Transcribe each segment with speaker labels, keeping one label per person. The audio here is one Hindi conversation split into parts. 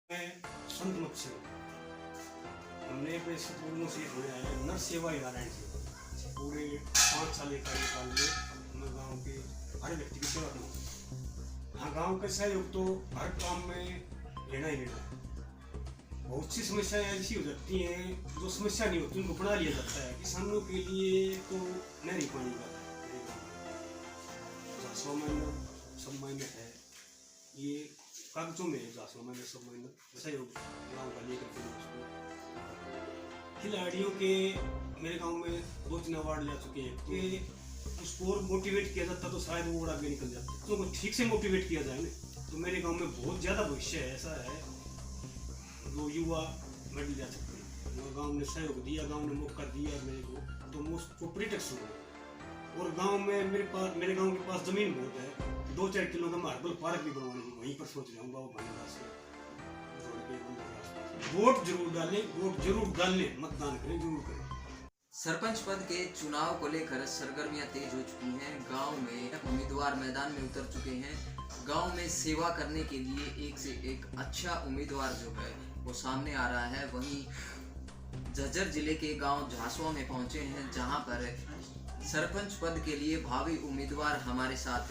Speaker 1: मैं संत मुख से हमने अपने सतगुरुओं से जुड़ा है नर सेवा नारायण से पूरे 5 साल का कार्यकाल में मैं गांव के हर व्यक्ति की सेवा करूँ। हाँ, गांव का सहयोग तो हर काम में लेना ही लेना है। बहुत सी समस्याएं ऐसी हो जाती हैं जो समस्या नहीं होती उनको बना लिया जाता है। किसानों के लिए तो नहरी पानी का सब महीने है, ये कागजों में जासवा मैंने सब महीना सहयोग गाँव का लेकर के उसको खिलाड़ियों के मेरे गांव में 2-3 अवार्ड ले चुके हैं कि उसको और मोटिवेट किया जाता तो शायद वो और आगे निकल जाते। तो उनको ठीक से मोटिवेट किया जाए ना तो मेरे गांव में बहुत ज़्यादा भविष्य है। ऐसा है जो युवा मेडल जा सकते हैं। गाँव ने सहयोग दिया, गाँव ने मौका दिया मेरे को, तो मैं उसको प्रिटेक्ट हुआ। और गांव में मेरे गांव के पास जमीन बहुत है, 2-4 किलो का मार्बल पार्क भी बनवाने की वहीं पर सोच रहा हूँ। बाबा भाईदास से वोट जरूर डालने, मतदान करें, जरूर करें।
Speaker 2: सरपंच पद के चुनाव को लेकर सरगर्मियां तेज हो चुकी हैं। गांव में उम्मीदवार मैदान में उतर चुके हैं। गांव में सेवा करने के लिए एक से एक अच्छा उम्मीदवार जो है वो सामने आ रहा है। वहीं झज्जर जिले के गांव झासवा में पहुंचे हैं, जहां पर सरपंच पद के लिए भावी उम्मीदवार हमारे साथ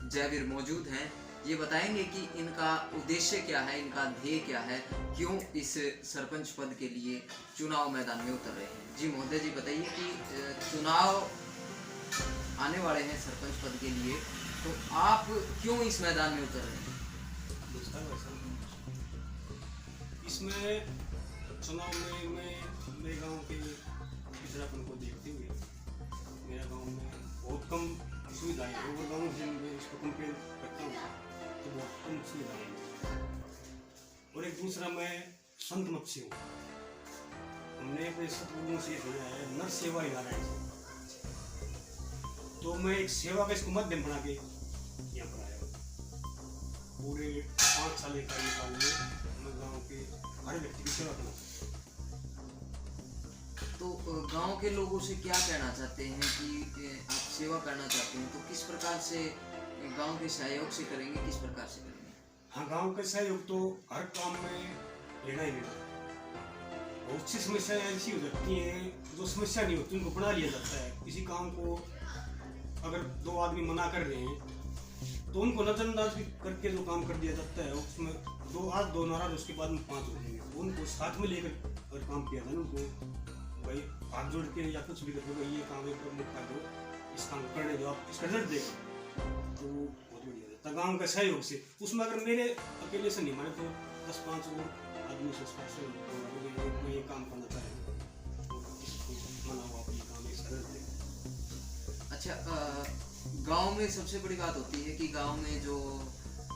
Speaker 2: जयवीर मौजूद हैं। ये बताएंगे कि इनका उद्देश्य क्या है, इनका ध्येय क्या है, क्यों इस सरपंच पद के लिए चुनाव मैदान में उतर रहे हैं। जी महोदय जी, बताइए कि चुनाव आने वाले हैं सरपंच पद के लिए, तो आप क्यों इस मैदान में उतर रहे हैं?
Speaker 1: इसमें चुनाव में मैं मेरे गांव के पिछड़ापन को देखते हुए मेरा गांव में बहुत कम सुविधाएं हैं। और गाँव से मैं इसको कंपेयर करता हूँ तो बहुत कम सुविधाएं हैं। और एक दूसरा, मैं संत मत से हूँ। हमने अपने सतगुरुओं से जुड़ा है नर सेवा नारायण से, तो मैं एक सेवा का इसको माध्यम बना के यहाँ पर आया। पूरे 5 साल का कार्यकाल में मैं गाँव के हर व्यक्ति की सेवा करूँ।
Speaker 2: तो गांव के लोगों से क्या कहना चाहते हैं कि आप सेवा करना चाहते हैं, तो किस प्रकार से गांव के सहयोग से करेंगे, किस प्रकार से करेंगे?
Speaker 1: हाँ, गांव का सहयोग तो हर काम में लेना ही लेना है। बहुत सी समस्याएं ऐसी हो जाती हैं जो समस्या नहीं होती उनको बना लिया जाता है। किसी काम को अगर 2 आदमी मना कर रहे हैं तो उनको नजरअंदाज करके जो काम कर दिया जाता है उसमें 2 नाराज, उसके बाद में 5 हो जाएंगे। उनको साथ में लेकर अगर काम किया जाए उनको भाई हाथ जोड़ के या कुछ भी करके भाई ये काम एक प्रमुख कर दो, इस काम को करने दो, आप इसका रिजल्ट देखो, तो बहुत बढ़िया रहता। गाँव का सहयोग से उसमें अगर मेरे अकेले से नहीं माने तो 10-5 आदमी से मैं ये काम करना चाह रहा हूँ, मना हुआ अपनी काम इसका रिजल्ट देखो।
Speaker 2: अच्छा, गांव में सबसे बड़ी बात होती है कि गांव में जो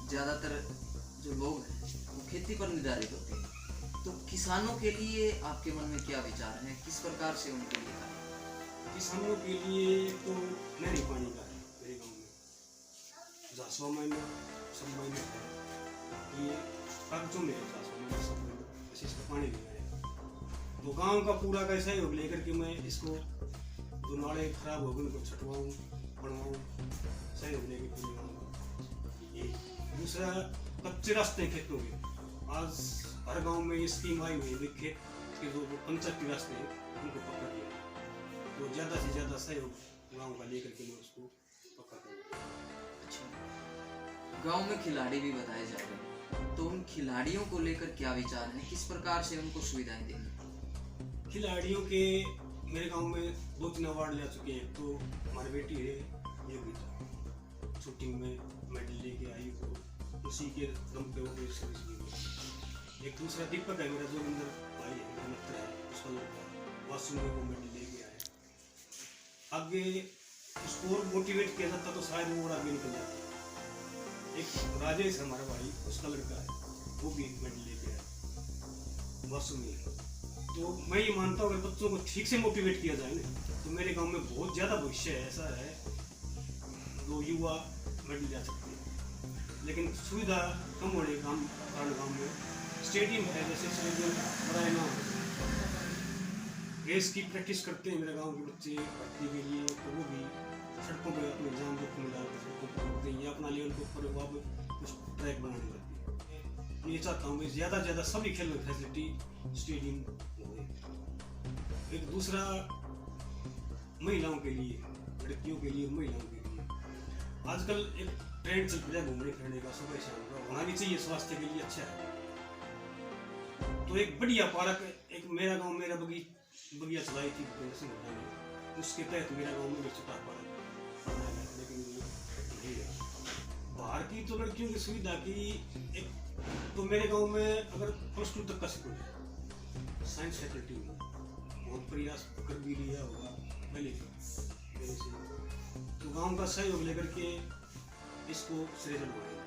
Speaker 2: ज़्यादातर जो लोग हैं वो खेती पर निर्धारित होते हैं। तो किसानों के लिए आपके मन में क्या विचार हैं, किस प्रकार से उनके लिए करें?
Speaker 1: किसानों के लिए तो नहरी पानी का है। मेरे गांव में जासवा महीना सब महीने है, ये कागजों में जासवा महीना सब महीना ऐसे इसका पानी लेना है। तो गाँव का पूरा का सहयोग लेकर के मैं इसको जो नाले खराब हो गए उनको छटवाऊँ, बनवाऊँ, सहयोग लेकर के गाँव। ये दूसरा, कच्चे रास्ते खेतों के आज हर गांव में ये स्कीम आई हुई है। खेत के जो पंचायती रास्ते हैं उनको पकड़ दिया, तो ज़्यादा से ज़्यादा सहयोग गांव का लेकर के मैं उसको पकड़ दूँगा।
Speaker 2: अच्छा, गांव में खिलाड़ी भी बताए जा रहे हैं, तो उन खिलाड़ियों को लेकर क्या विचार है, किस प्रकार से उनको सुविधाएं देंगे?
Speaker 1: खिलाड़ियों के मेरे गांव में 2-3 अवार्ड ले चुके हैं। तो हमारी बेटी है योगिता, शूटिंग में मेडल लेके आई, तो उसी के दम पे वो सर्विस दी। एक दूसरा दीपक है मेरा, जोगिंदर भाई है, मेरा मित्र है, उसका लड़का वासु में वो मेडल लेके आया। आगे उसको और मोटिवेट किया जाता तो शायद वो और आगे निकल जाता। एक राजेश हमारा भाई, उसका लड़का है, वो भी मेडल लेके आया वासु में। तो मैं ये मानता हूँ अगर बच्चों को ठीक से मोटिवेट किया जाए ना तो मेरे गांव में बहुत ज़्यादा भविष्य है। ऐसा है जो युवा मेडल जा सकते हैं, लेकिन सुविधा कम होने के कारण गाँव में स्टेडियम है, जैसे मुरैना रेस की प्रैक्टिस करते हैं मेरे गांव के बच्चे भर्ती के लिए, तो वो भी सड़कों पर अपने एग्जाम जोखिम डाल कर सड़कों पर करते हैं या अपना लेवल के ऊपर कुछ ट्रैक बनाने लगते हैं। ये चाहता हूँ मैं ज़्यादा से ज़्यादा सभी खेल में फैसिलिटी स्टेडियम हो। एक दूसरा महिलाओं के लिए, लड़कियों के लिए, महिलाओं के लिए आजकल एक ट्रेंड चल रहा है घूमने फिरने का, सुबह शाम का होना भी चाहिए, स्वास्थ्य के लिए अच्छा है। तो एक बढ़िया पार्क, एक मेरा गांव मेरा बगिया चलाई थी ने, उसके तहत मेरा गांव में छोटा पार्क बनाया है, लेकिन नहीं है। बाहर की तो लड़कियों की सुविधा की एक, तो मेरे गांव में अगर +2 तक का स्कूल है, साइंस फैकल्टी में बहुत प्रयास कर भी लिया होगा पहले से, तो गांव का सहयोग लेकर के इसको श्रेय बढ़ाएं,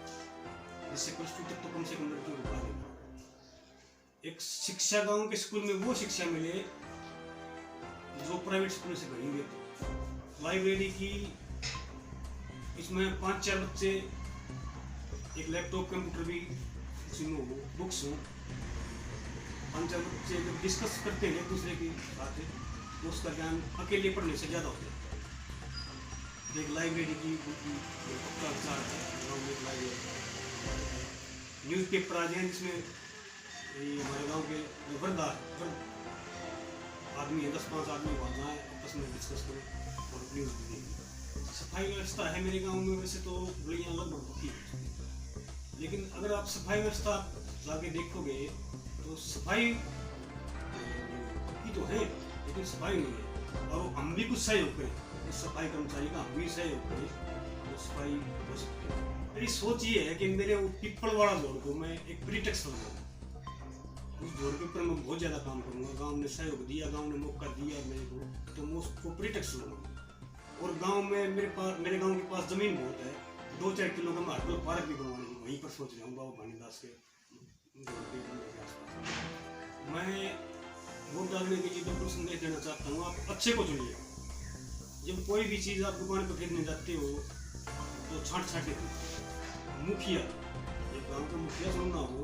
Speaker 1: जिससे +2 तक तो कम से कम लड़कियों को पढ़ाएगा। एक शिक्षा गांव के स्कूल में वो शिक्षा मिले जो प्राइवेट स्कूल से करेंगे। तो लाइब्रेरी की इसमें 5-4 बच्चे, एक लैपटॉप कंप्यूटर भी उसमें हो, बुक्स हो, 5-4 बच्चे जब डिस्कस करते हैं एक दूसरे की बातें, तो उसका ज्ञान अकेले पढ़ने से ज़्यादा होता है। एक लाइब्रेरी की न्यूज़पेपर आ जाए जिसमें हमारे गांव के जो वृद्ध आदमी है, 10-5 आदमी वहाँ जाए, आपस में डिस्कस करें और न्यूज़ भी देखें। सफाई व्यवस्था है मेरे गांव में, वैसे तो गलियाँ लगभग होती है, लेकिन अगर आप सफाई व्यवस्था जाके देखोगे तो सफाई की तो है, लेकिन सफाई नहीं है। और हम भी कुछ सहयोग करें, इस सफाई कर्मचारी का हम भी सहयोग करें तो सफाई हो सकती है। मेरी सोच ये है कि मेरे पिपलवाड़ा जोड़ को मैं एक प्रीटेक्स बनाऊँ, उस जोड़ के ऊपर मैं बहुत ज़्यादा काम करूँगा। गांव ने सहयोग दिया, गांव ने मौका दिया मेरे को, तो मैं उसको प्रीटेक्स बनाऊँगा। और गांव में मेरे गांव के पास ज़मीन बहुत है, 2-4 किलो का मार्बल पार्क भी बनवाने की वहीं पर सोच रहा हूँ, बाबा भानीदास के आसपास। मैं वोट डालने के लिए बिल्कुल संदेश देना चाहता हूँ, आप अच्छे को चुनिए। जब कोई भी चीज़ आप दुकान पर खरीदने जाते हो तो छांट के मुखिया, एक गांव का मुखिया चुनना हो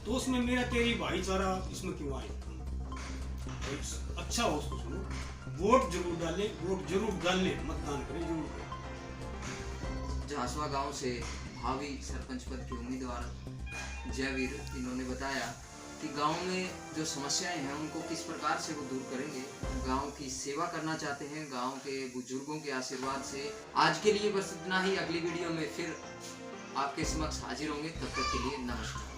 Speaker 1: तो उसमें मेरा तेरी भाईचारा इसमें क्यों आए, अच्छा हो उसको सुनो, वोट जरूर डालें, मतदान करें जरूर करें।
Speaker 2: झांसवा गांव से भावी सरपंच पद के उम्मीदवार जयवीर, इन्होंने बताया कि गांव में जो समस्याएं हैं उनको किस प्रकार से वो दूर करेंगे, गांव की सेवा करना चाहते हैं गांव के बुजुर्गों के आशीर्वाद से। आज के लिए बस इतना ही, अगली वीडियो में फिर आपके समक्ष हाजिर होंगे, तब तक के लिए नमस्कार।